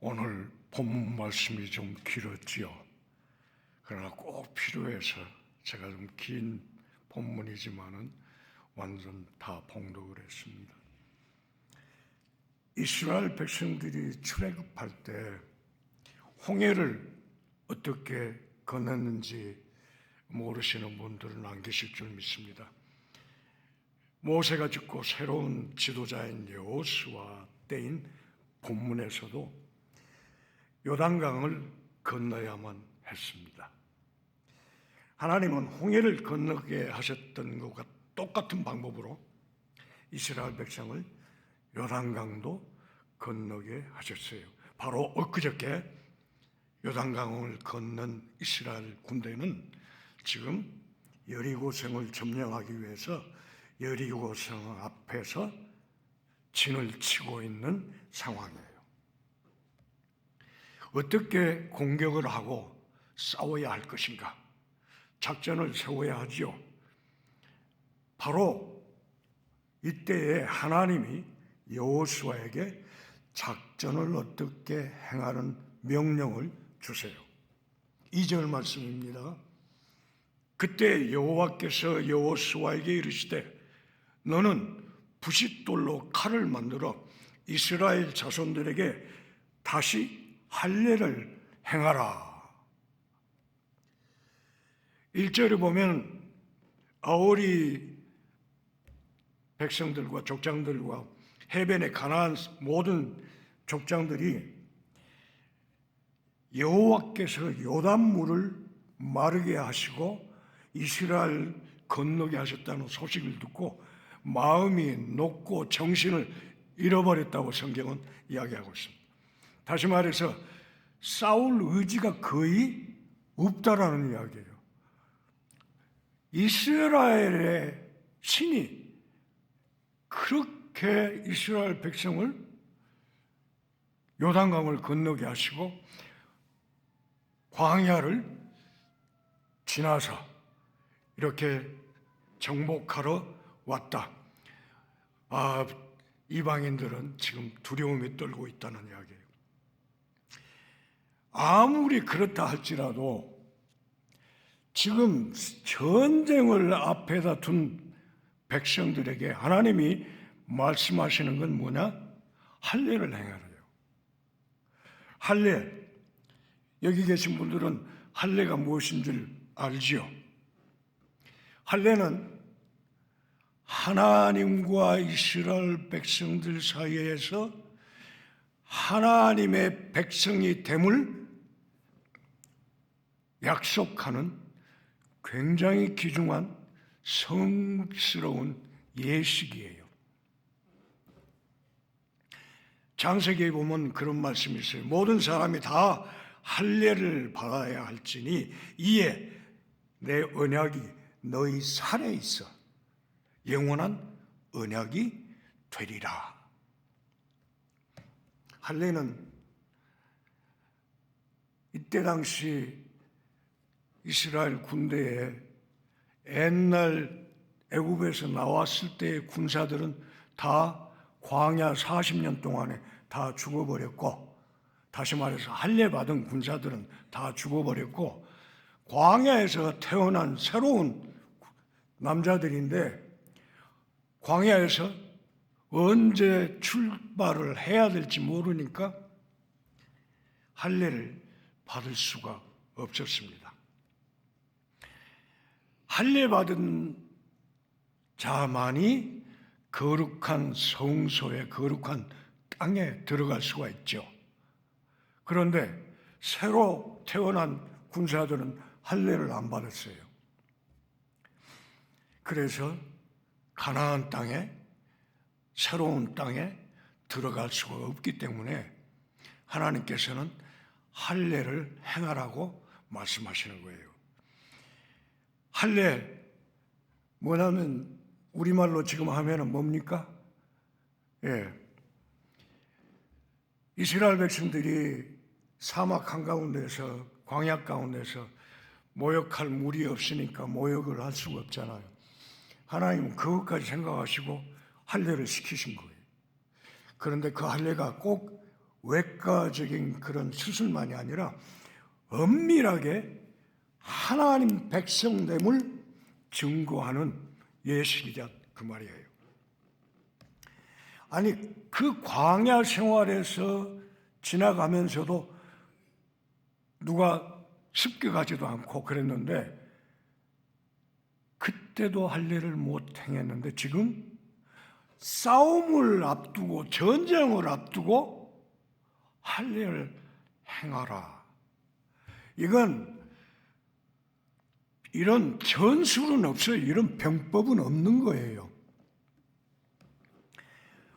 오늘 본문 말씀이 좀 길었지요. 그러나 꼭 필요해서 제가 좀 긴 본문이지만은 완전 다 봉독을 했습니다. 이스라엘 백성들이 출애굽할 때 홍해를 어떻게 건넜는지 모르시는 분들은 안 계실 줄 믿습니다. 모세가 죽고 새로운 지도자인 여호수아 때인 본문에서도 요단강을 건너야만 했습니다. 하나님은 홍해를 건너게 하셨던 것과 똑같은 방법으로 이스라엘 백성을 요단강도 건너게 하셨어요. 바로 엊그저께 요단강을 건넌 이스라엘 군대는 지금 여리고성을 점령하기 위해서 여리고성 앞에서 진을 치고 있는 상황이에요. 어떻게 공격을 하고 싸워야 할 것인가? 작전을 세워야 하지요. 바로 이때에 하나님이 여호수아에게 작전을 어떻게 행하는 명령을 주세요. 2절 말씀입니다. 그때 여호와께서 여호수아에게 이르시되 너는 부싯돌로 칼을 만들어 이스라엘 자손들에게 다시 할례를 행하라. 1절에 보면 아오리 백성들과 족장들과 해변의 가나안 모든 족장들이 여호와께서 요단물을 마르게 하시고 이스라엘 건너게 하셨다는 소식을 듣고 마음이 녹고 정신을 잃어버렸다고 성경은 이야기하고 있습니다. 다시 말해서 싸울 의지가 거의 없다라는 이야기예요. 이스라엘의 신이 그렇게 이스라엘 백성을 요단강을 건너게 하시고 광야를 지나서 이렇게 정복하러 왔다. 이방인들은 지금 두려움에 떨고 있다는 이야기예요. 아무리 그렇다 할지라도 지금 전쟁을 앞에다 둔 백성들에게 하나님이 말씀하시는 건 뭐냐? 할례를 행하래요. 할례. 여기 계신 분들은 할례가 무엇인 줄 알지요? 할례는 하나님과 이스라엘 백성들 사이에서 하나님의 백성이 됨을 약속하는 굉장히 귀중한 성스러운 예식이에요. 창세기에 보면 그런 말씀이 있어요. 모든 사람이 다 할례를 받아야 할지니 이에 내 언약이 너희 살에 있어 영원한 언약이 되리라. 할례는 이때 당시 이스라엘 군대에 옛날 애굽에서 나왔을 때의 군사들은 다 광야 40년 동안에 다 죽어버렸고, 다시 말해서 할례 받은 군사들은 다 죽어버렸고, 광야에서 태어난 새로운 남자들인데 광야에서 언제 출발을 해야 될지 모르니까 할례를 받을 수가 없었습니다. 할례 받은 자만이 거룩한 성소에 거룩한 땅에 들어갈 수가 있죠. 그런데 새로 태어난 군사들은 할례를 안 받았어요. 그래서 가나안 땅에 새로운 땅에 들어갈 수가 없기 때문에 하나님께서는 할례를 행하라고 말씀하시는 거예요. 할례 뭐냐면 우리말로 지금 하면은 뭡니까? 이스라엘 백성들이 사막 한가운데서 광야 가운데서 모욕할 물이 없으니까 모욕을 할 수가 없잖아요. 하나님은 그것까지 생각하시고 할례를 시키신 거예요. 그런데 그 할례가 꼭 외과적인 그런 수술만이 아니라 엄밀하게 하나님 백성됨을 증거하는 예식이다 그 말이에요. 아니 그 광야 생활에서 지나가면서도 누가 습격하지도 않고 그랬는데 그때도 할례를 못 행했는데 지금 싸움을 앞두고 전쟁을 앞두고 할례를 행하라. 이건 이런 전술은 없어요. 이런 병법은 없는 거예요.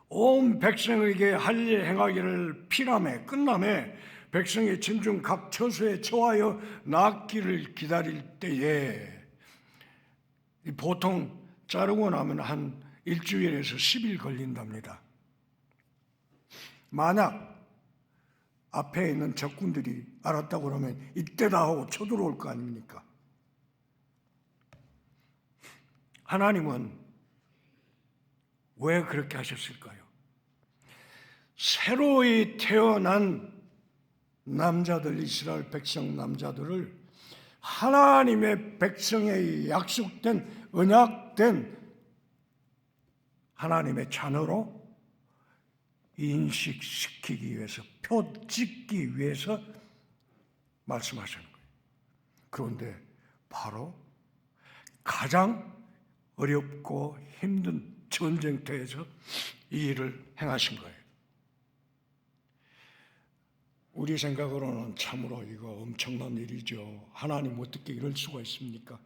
온 백성에게 할례 행하기를 피라매 끝남에 백성의 짐중 각 처소에 처하여 낫기를 기다릴 때에 보통 자르고 나면 한 일주일에서 10일 걸린답니다. 만약 앞에 있는 적군들이 알았다고 그러면 이때다 하고 쳐들어올 거 아닙니까? 하나님은 왜 그렇게 하셨을까요? 새로이 태어난 남자들, 이스라엘 백성 남자들을 하나님의 백성의 약속된 언약된 하나님의 자녀로 인식시키기 위해서, 표 찍기 위해서 말씀하시는 거예요. 그런데 바로 가장 어렵고 힘든 전쟁터에서 이 일을 행하신 거예요. 우리 생각으로는 참으로 이거 엄청난 일이죠. 하나님 어떻게 이럴 수가 있습니까?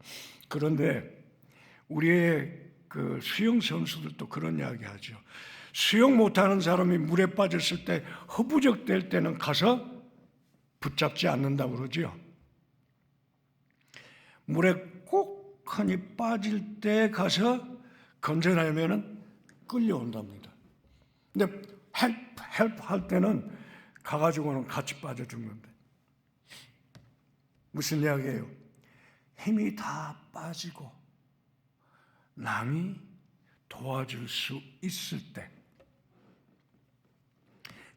그런데 우리의 그 수영 선수들도 그런 이야기 하죠. 수영 못하는 사람이 물에 빠졌을 때 허부적될 때는 가서 붙잡지 않는다고 그러죠. 물에 꼭 하니 빠질 때 가서 건져내면은 끌려온답니다. 근데 헬프 할 때는 가가지고는 같이 빠져 죽는데. 무슨 이야기예요? 힘이 다 빠지고 남이 도와줄 수 있을 때,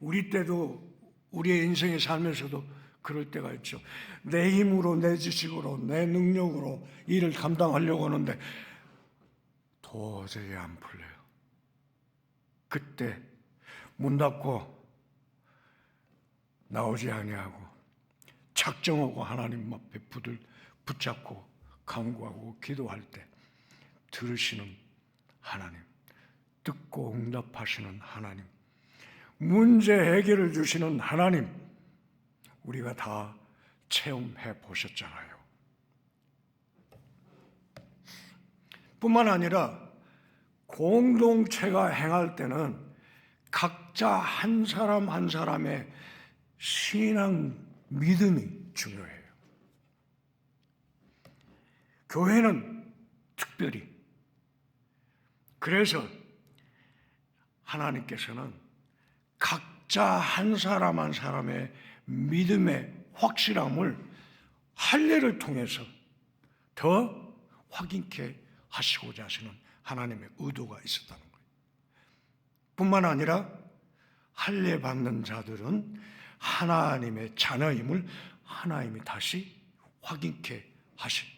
우리 때도 우리의 인생에 살면서도 그럴 때가 있죠. 내 힘으로, 내 지식으로, 내 능력으로 일을 감당하려고 하는데 도저히 안 풀려요. 그때 문 닫고 나오지 아니하고 작정하고 하나님 앞에 붙잡고 간구하고 기도할 때 들으시는 하나님, 듣고 응답하시는 하나님, 문제 해결을 주시는 하나님, 우리가 다 체험해 보셨잖아요. 뿐만 아니라 공동체가 행할 때는 각자 한 사람 한 사람의 신앙, 믿음이 중요해요. 교회는 특별히. 그래서 하나님께서는 각자 한 사람 한 사람의 믿음의 확실함을 할례를 통해서 더 확인케 하시고자 하시는 하나님의 의도가 있었다는 거예요. 뿐만 아니라 할례 받는 자들은 하나님의 자녀임을 하나님이 다시 확인케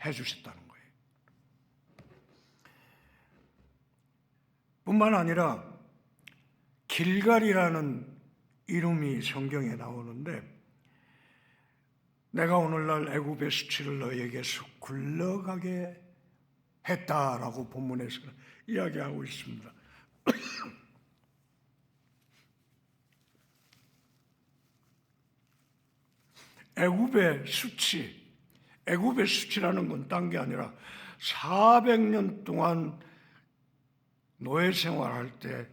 해주셨다는 거예요. 뿐만 아니라 길갈이라는 이름이 성경에 나오는데, 내가 오늘날 애굽의 수치를 너희에게 굴러가게 했다라고 본문에서 이야기하고 있습니다. 애굽의 수치라는 건 딴 게 아니라 400년 동안 노예 생활할 때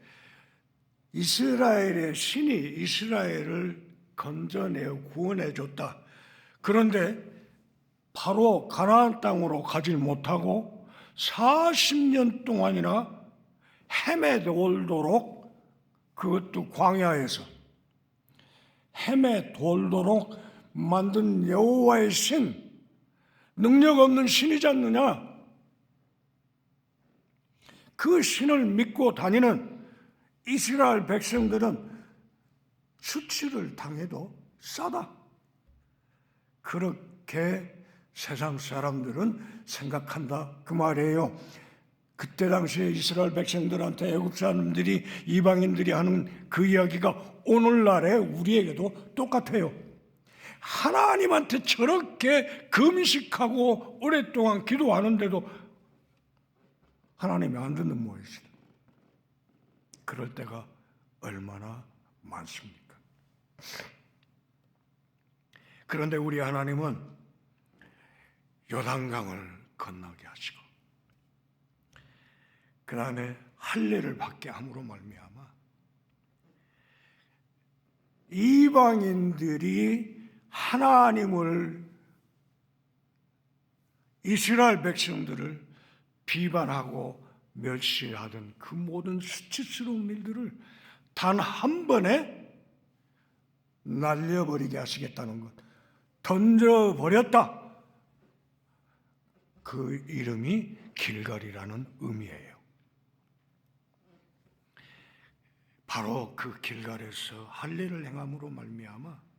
이스라엘의 신이 이스라엘을 건져내어 구원해 줬다. 그런데 바로 가나안 땅으로 가지 못하고 40년 동안이나 헤매돌도록, 그것도 광야에서 헤매돌도록 만든 여호와의 신, 능력 없는 신이지 않느냐? 그 신을 믿고 다니는 이스라엘 백성들은 수치를 당해도 싸다. 그렇게 세상 사람들은 생각한다 그 말이에요. 그때 당시에 이스라엘 백성들한테 애굽 사람들이, 이방인들이 하는 그 이야기가 오늘날의 우리에게도 똑같아요. 하나님한테 저렇게 금식하고 오랫동안 기도하는데도 하나님이 안 듣는 모양이시다. 그럴 때가 얼마나 많습니까? 그런데 우리 하나님은 요단강을 건너게 하시고 그 다음에 할례를 받게 함으로 말미암아 이방인들이 하나님을, 이스라엘 백성들을 비판하고 멸시하던 그 모든 수치스러운 일들을 단 한 번에 날려버리게 하시겠다는 것, 던져버렸다. 그 이름이 길갈이라는 의미예요. 바로 그 길갈에서 할례를 행함으로 말미암아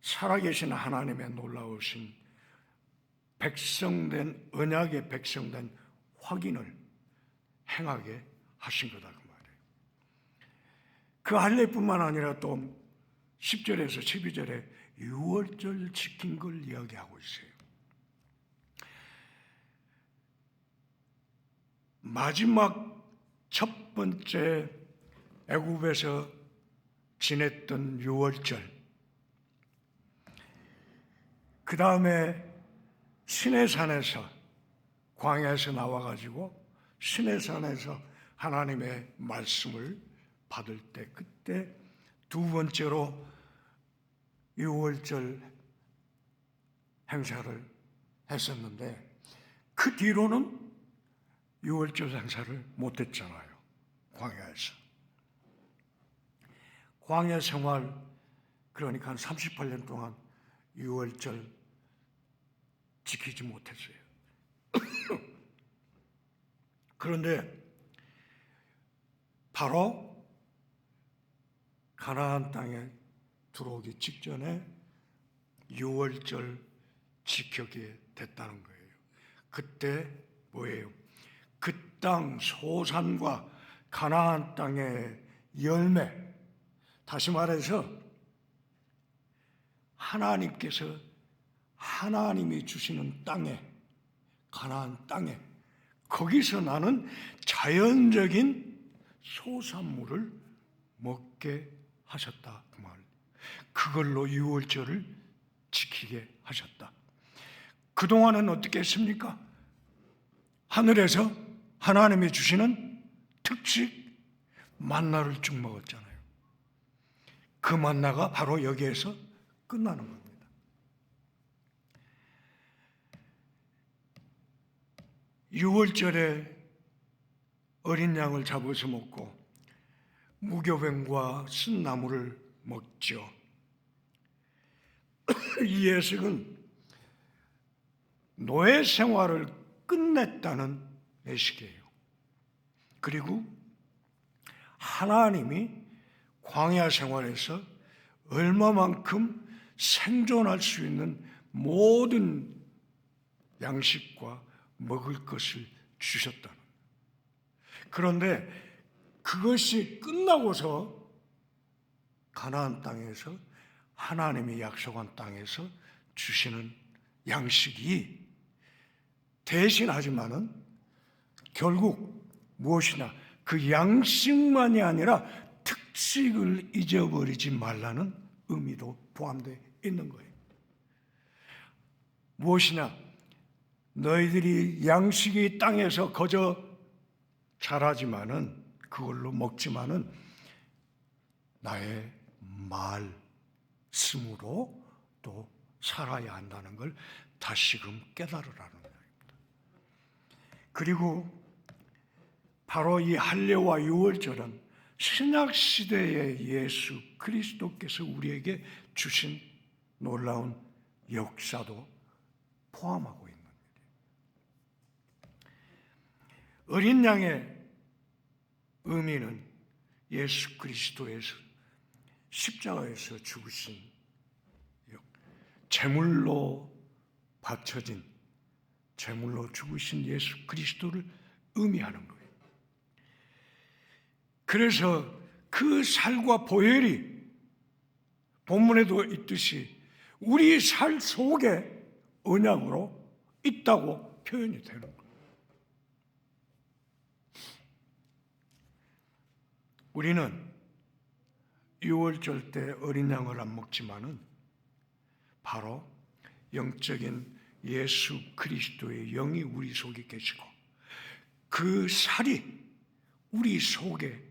살아계신 하나님의 놀라우신 백성된, 언약의 백성된 확인을 행하게 하신 거다 그 말이에요. 그 할례뿐만 아니라 또 10절에서 12절에 유월절 지킨 걸 이야기하고 있어요. 마지막 첫 번째 애굽에서 지냈던 유월절, 그 다음에 시내산에서, 광야에서 나와가지고 시내산에서 하나님의 말씀을 받을 때, 그때 두 번째로 유월절 행사를 했었는데 그 뒤로는 유월절 행사를 못했잖아요. 광야에서. 광야 생활, 그러니까 한 38년 동안 유월절 지키지 못했어요. 그런데 바로 가나안 땅에 들어오기 직전에 유월절 지키게 됐다는 거예요. 그때 뭐예요? 그 땅 소산과 가나안 땅의 열매, 다시 말해서 하나님께서 하나님이 주시는 땅에, 가나안 땅에, 거기서 나는 자연적인 소산물을 먹게 하셨다 그 말. 그걸로 유월절을 지키게 하셨다. 그동안은 어떻게 했습니까? 하늘에서 하나님이 주시는 특식 만나를 쭉 먹었잖아요. 그 만나가 바로 여기에서 끝나는 겁니다. 유월절에 어린 양을 잡아서 먹고 무교병과 쓴나물을 먹죠. 이 예식은 노예 생활을 끝냈다는 예식이에요. 그리고 하나님이 광야 생활에서 얼마만큼 생존할 수 있는 모든 양식과 먹을 것을 주셨다는. 그런데 그것이 끝나고서 가나안 땅에서, 하나님이 약속한 땅에서 주시는 양식이 대신하지만은 결국 무엇이냐, 그 양식만이 아니라 특식을 잊어버리지 말라는 의미도 포함되어 있는 거예요. 무엇이냐, 너희들이 양식이 땅에서 거저 자라지만은, 그걸로 먹지만은 나의 말씀으로 또 살아야 한다는 걸 다시금 깨달으라는 거예요. 그리고 바로 이 할례와 유월절은 신약 시대의 예수 그리스도께서 우리에게 주신 놀라운 역사도 포함하고 있는 거예요. 어린 양의 의미는 예수 그리스도에서 십자가에서 죽으신 제물로 바쳐진 제물로 죽으신 예수 그리스도를 의미하는 거예요. 그래서 그 살과 보혈이 본문에도 있듯이 우리 살 속에 언약으로 있다고 표현이 되는 거예요. 우리는 유월절 때 어린 양을 안 먹지만은 바로 영적인 예수 그리스도의 영이 우리 속에 계시고 그 살이 우리 속에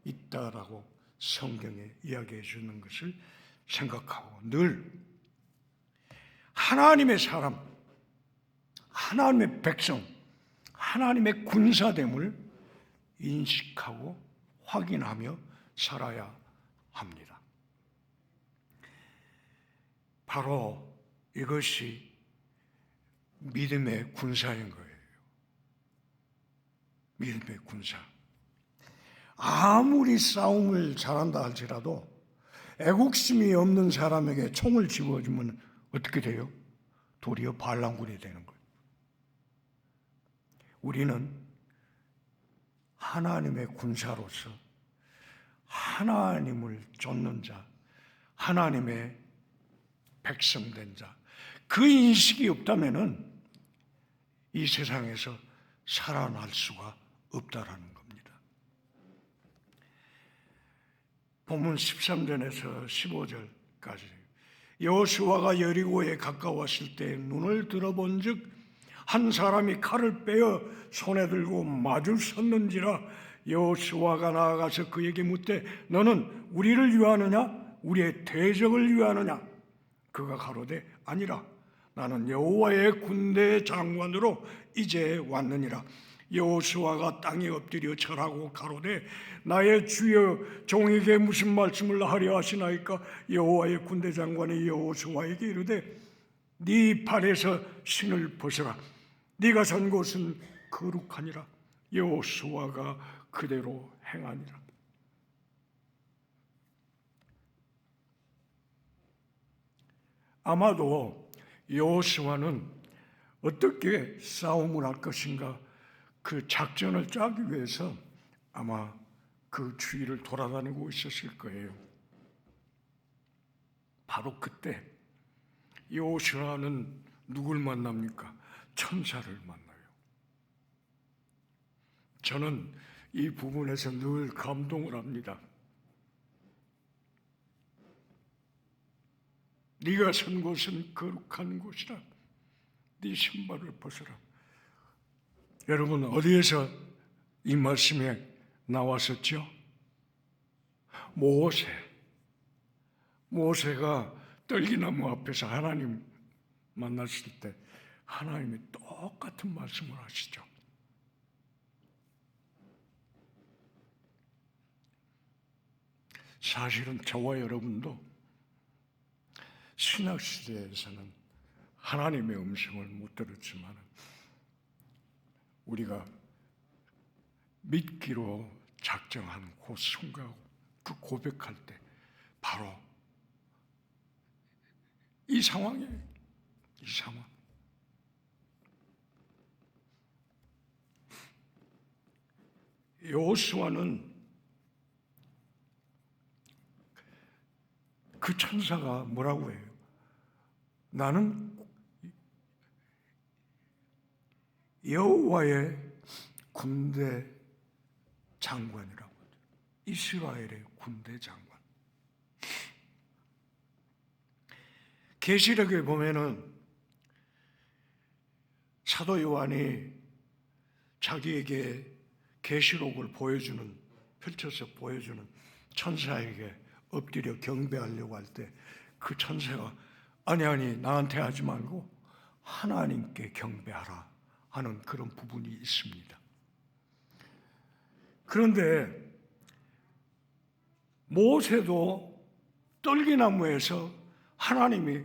있다라고 성경에 이야기해 주는 것을 생각하고 늘 하나님의 사람, 하나님의 백성, 하나님의 군사됨을 인식하고 확인하며 살아야 합니다. 바로 이것이 믿음의 군사인 거예요. 믿음의 군사. 아무리 싸움을 잘한다 할지라도 애국심이 없는 사람에게 총을 집어주면 어떻게 돼요? 도리어 반란군이 되는 거예요. 우리는 하나님의 군사로서 하나님을 쫓는 자, 하나님의 백성된 자, 그 인식이 없다면은 이 세상에서 살아날 수가 없다라는 겁니다. 본문 13절에서 15절까지 여호수아가 여리고에 가까웠을 때 눈을 들어본즉 한 사람이 칼을 빼어 손에 들고 마주 섰는지라 여호수아가 나아가서 그에게 묻되 너는 우리를 위하느냐 우리의 대적을 위하느냐 그가 가로되 아니라 나는 여호와의 군대 장관으로 이제 왔느니라. 여호수아가 땅에 엎드려 절하고 가로되 나의 주여 종에게 무슨 말씀을 하려 하시나이까. 여호와의 군대 장관이 여호수아에게 이르되 네 발에서 신을 벗어라. 네가 선 곳은 거룩하니라. 여호수아가 그대로 행하니라. 아마도 여호수아는 어떻게 싸움을 할 것인가 그 작전을 짜기 위해서 아마 그 주위를 돌아다니고 있었을 거예요. 바로 그때 여호수아는 누굴 만납니까? 천사를 만나요. 저는 이 부분에서 늘 감동을 합니다. 네가 선 곳은 거룩한 곳이라. 네 신발을 벗어라. 여러분 어디에서 이 말씀이 나왔었죠? 모세가 떨기나무 앞에서 하나님 만났을 때 하나님이 똑같은 말씀을 하시죠. 사실은 저와 여러분도 신학시대에서는 하나님의 음성을 못 들었지만 우리가 믿기로 작정한 그 순간 그 고백할 때 바로 이 상황이에요. 이 상황. 여호수아는 그 천사가 뭐라고 해요? 나는 여호와의 군대 장관이라고 하죠. 이스라엘의 군대 장관. 계시록에 보면은 사도 요한이 자기에게 계시록을 펼쳐서 보여주는 천사에게 엎드려 경배하려고 할 때 그 천사가 아니 나한테 하지 말고 하나님께 경배하라 하는 그런 부분이 있습니다. 그런데 모세도 떨기나무에서 하나님이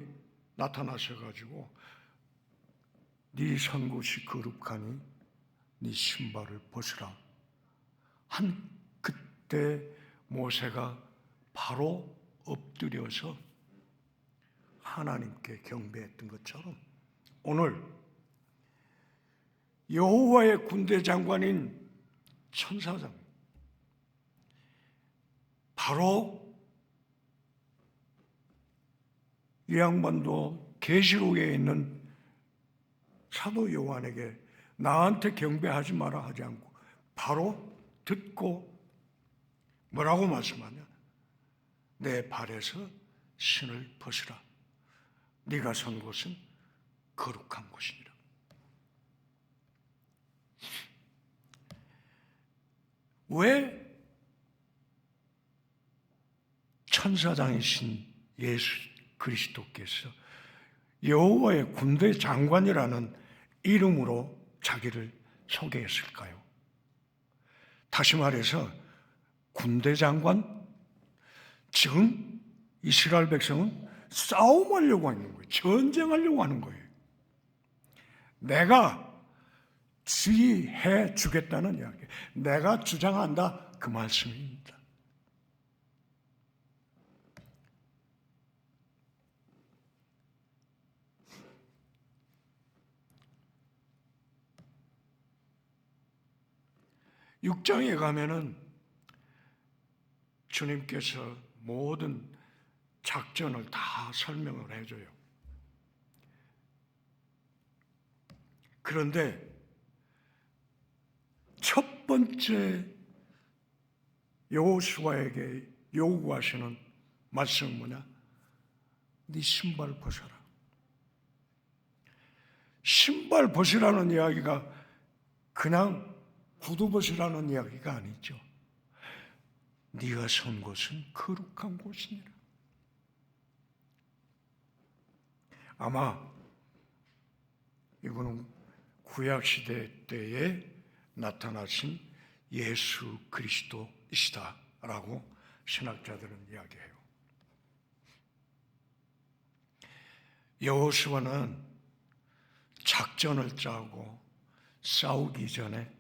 나타나셔가지고 네 선 곳이 거룩하니 네 신발을 벗으라 한 그때 모세가 바로 엎드려서 하나님께 경배했던 것처럼 오늘 여호와의 군대 장관인 천사장 바로 이 양반도 계시록에 있는 사도 요한에게 나한테 경배하지 마라 하지 않고 바로 듣고 뭐라고 말씀하냐? 내 발에서 신을 벗으라. 네가 선 곳은 거룩한 곳이니라. 왜 천사장이신 예수 그리스도께서 여호와의 군대 장관이라는 이름으로 자기를 소개했을까요? 다시 말해서 군대 장관? 지금 이스라엘 백성은 싸움하려고 하는 거예요. 전쟁하려고 하는 거예요. 내가 지휘해 주겠다는 이야기. 내가 주장한다 그 말씀입니다. 육장에 가면은 주님께서 모든 작전을 다 설명을 해줘요. 그런데 첫 번째 여호수아에게 요구하시는 말씀은 뭐냐? 네 신발 벗어라. 신발 벗으라는 이야기가 그냥 구두 벗으라는 이야기가 아니죠. 네가 선 곳은 거룩한 곳이니라. 아마 이거는 구약시대 때에 나타나신 예수 그리스도이시다라고 신학자들은 이야기해요. 여호수아는 작전을 짜고 싸우기 전에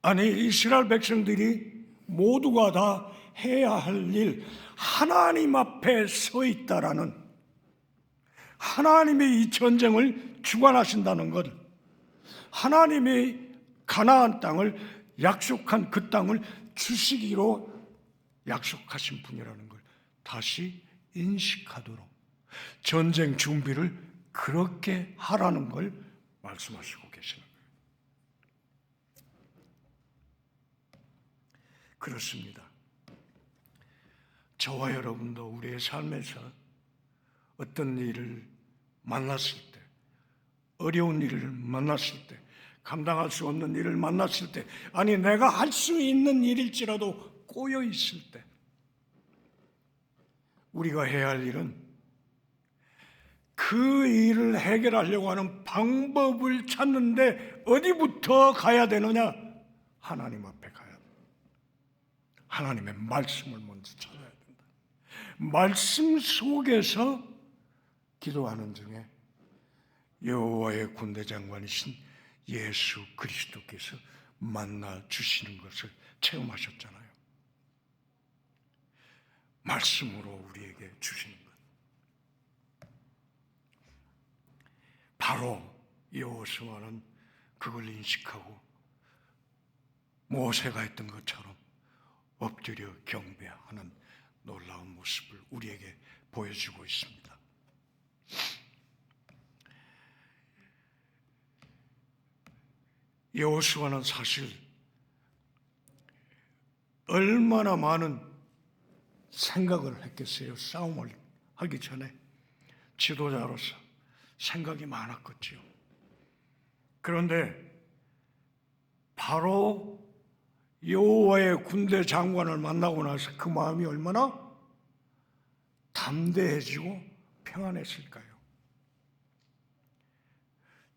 아니 이스라엘 백성들이 모두가 다 해야 할 일 하나님 앞에 서 있다라는 하나님의 이 전쟁을 주관하신다는 것 하나님의 가나안 땅을 약속한 그 땅을 주시기로 약속하신 분이라는 걸 다시 인식하도록 전쟁 준비를 그렇게 하라는 걸 말씀하시고 계시는 거예요. 그렇습니다. 저와 여러분도 우리의 삶에서 어떤 일을 만났을 때, 어려운 일을 만났을 때, 감당할 수 없는 일을 만났을 때, 아니 내가 할 수 있는 일일지라도 꼬여 있을 때 우리가 해야 할 일은 그 일을 해결하려고 하는 방법을 찾는데 어디부터 가야 되느냐? 하나님 앞에 가야 돼. 하나님의 말씀을 먼저 찾아야 된다. 말씀 속에서 기도하는 중에 여호와의 군대 장관이신 예수 그리스도께서 만나 주시는 것을 체험하셨잖아요. 말씀으로 우리에게 주시는 것. 바로 여호수아는 그걸 인식하고 모세가 했던 것처럼 엎드려 경배하는 놀라운 모습을 우리에게 보여주고 있습니다. 여호수아는 사실 얼마나 많은 생각을 했겠어요. 싸움을 하기 전에 지도자로서 생각이 많았겠지요. 그런데 바로 여호와의 군대 장관을 만나고 나서 그 마음이 얼마나 담대해지고 평안했을까요?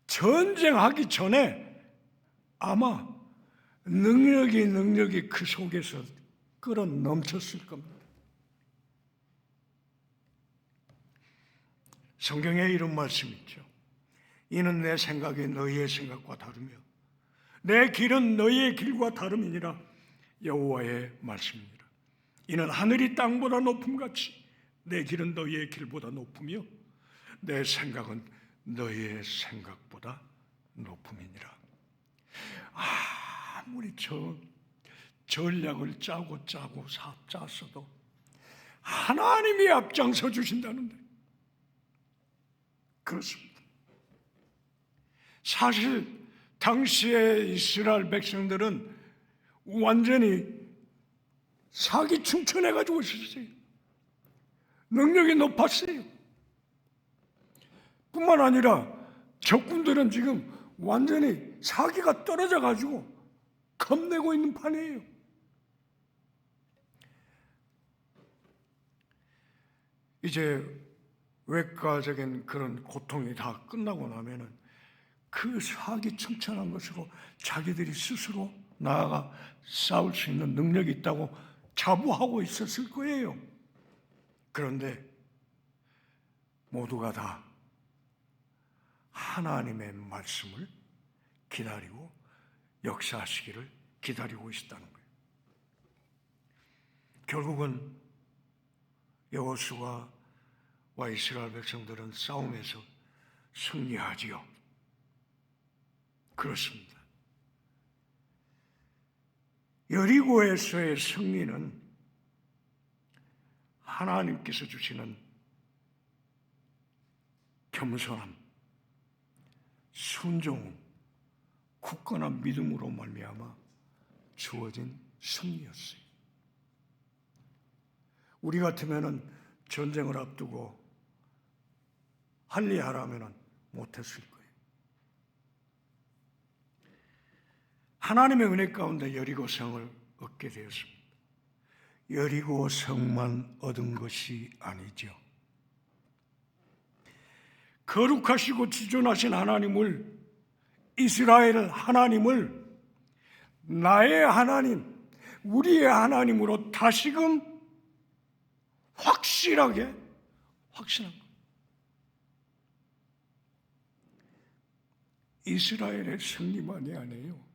전쟁하기 전에 아마 능력이 그 속에서 끌어 넘쳤을 겁니다. 성경에 이런 말씀이 있죠. 이는 내 생각이 너희의 생각과 다르며 내 길은 너희의 길과 다름이니라. 여호와의 말씀이니라. 이는 하늘이 땅보다 높음같이 내 길은 너희의 길보다 높으며 내 생각은 너희의 생각보다 높음이니라. 아무리 전략을 짜고 짰어도 하나님이 앞장서 주신다는데 그렇습니다. 사실 당시의 이스라엘 백성들은 완전히 사기충천해가지고 있었어요. 능력이 높았어요. 뿐만 아니라 적군들은 지금 완전히 사기가 떨어져가지고 겁내고 있는 판이에요. 이제 외과적인 그런 고통이 다 끝나고 나면은 그 사기충천한 것으로 자기들이 스스로 나아가 싸울 수 있는 능력이 있다고 자부하고 있었을 거예요. 그런데 모두가 다 하나님의 말씀을 기다리고 역사하시기를 기다리고 있었다는 거예요. 결국은 여호수아와 이스라엘 백성들은 싸움에서 승리하지요. 그렇습니다. 여리고에서의 승리는 하나님께서 주시는 겸손함, 순종, 굳건한 믿음으로 말미암아 주어진 승리였어요. 우리 같으면은 전쟁을 앞두고 할리하라면은 못했을 거예요. 하나님의 은혜 가운데 여리고 성을 얻게 되었습니다. 여리고 성만 얻은 것이 아니죠. 거룩하시고 지존하신 하나님을, 이스라엘 하나님을 나의 하나님, 우리의 하나님으로 다시금 확실한 거예요. 이스라엘의 승리만이 아니에요.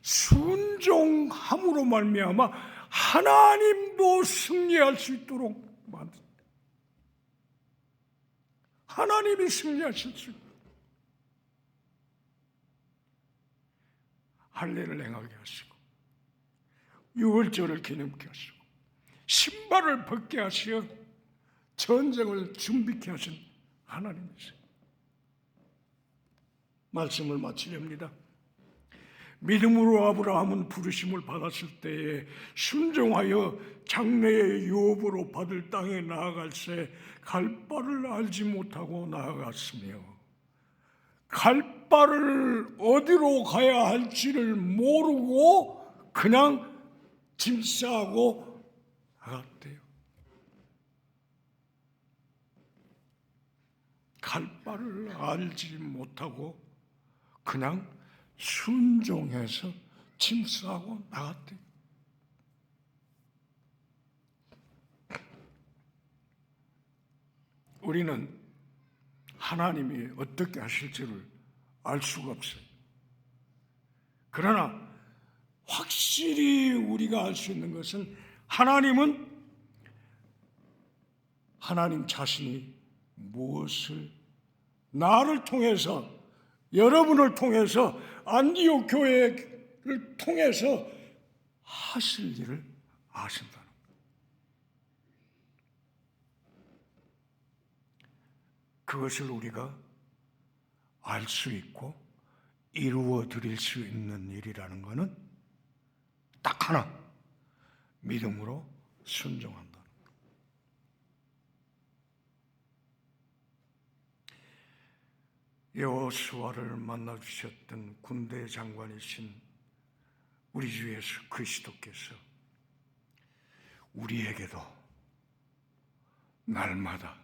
순종함으로 말미암아 하나님도 승리할 수 있도록 만듭니다. 하나님이 승리하실 수 있도록 할례를 행하게 하시고 유월절을 기념케 하시고 신발을 벗게 하시어 전쟁을 준비케 하신 하나님이세요. 말씀을 마치렵니다. 믿음으로 아브라함은 부르심을 받았을 때에 순종하여 장래의 유업으로 받을 땅에 나아갈새 갈 바를 알지 못하고 나아갔으며 갈 바를 어디로 가야 할지를 모르고 그냥 짐 싸고 나갔대요. 갈 바를 알지 못하고 그냥 순종해서 짐 싸고 나갔대요. 우리는 하나님이 어떻게 하실지를 알 수가 없어요. 그러나 확실히 우리가 알 수 있는 것은 하나님은 하나님 자신이 무엇을 나를 통해서, 여러분을 통해서, 안디옥 교회를 통해서 하실 일을 아신다는 거예요. 그것을 우리가 알 수 있고 이루어 드릴 수 있는 일이라는 것은 딱 하나, 믿음으로 순종한다는 거예요. 여호수아를 만나주셨던 군대 장관이신 우리 주 예수 그리스도께서 우리에게도 날마다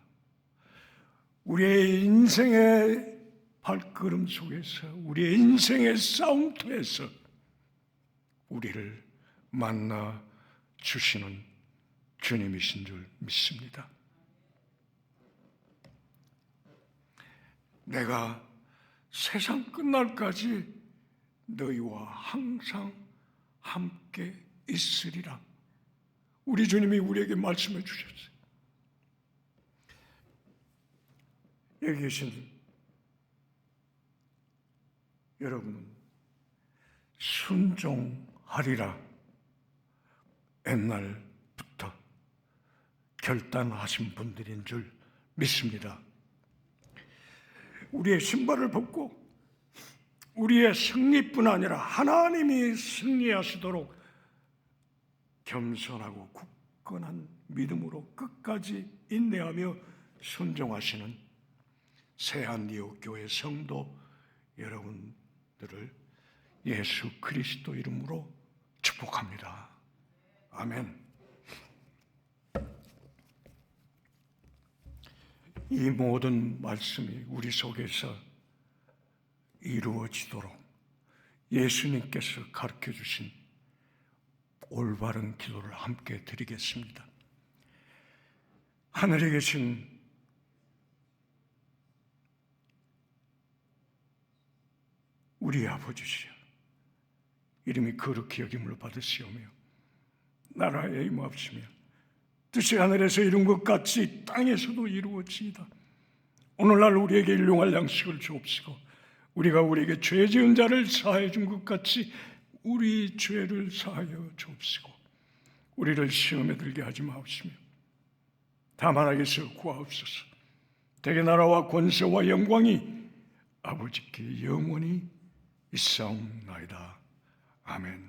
우리의 인생의 발걸음 속에서, 우리의 인생의 싸움터에서 우리를 만나 주시는 주님이신 줄 믿습니다. 내가 세상 끝날까지 너희와 항상 함께 있으리라. 우리 주님이 우리에게 말씀해 주셨어요. 여기 계신 여러분은 순종하리라 옛날부터 결단하신 분들인 줄 믿습니다. 우리의 신발을 벗고 우리의 승리뿐 아니라 하나님이 승리하시도록 겸손하고 굳건한 믿음으로 끝까지 인내하며 순종하시는 새안디옥교회 성도 여러분들을 예수 그리스도 이름으로 축복합니다. 아멘. 이 모든 말씀이 우리 속에서 이루어지도록 예수님께서 가르쳐 주신 올바른 기도를 함께 드리겠습니다. 하늘에 계신 우리 아버지시여, 이름이 거룩히 여김을 받으시오며 나라에 임하옵시며 뜻이 하늘에서 이룬 것 같이 땅에서도 이루어지이다. 오늘날 우리에게 일용할 양식을 주옵시고 우리가 우리에게 죄 지은 자를 사하여 준 것 같이 우리 죄를 사하여 주옵시고 우리를 시험에 들게 하지 마옵시며 다만 악에서 구하옵소서. 대개 나라와 권세와 영광이 아버지께 영원히 있사옵나이다. 아멘.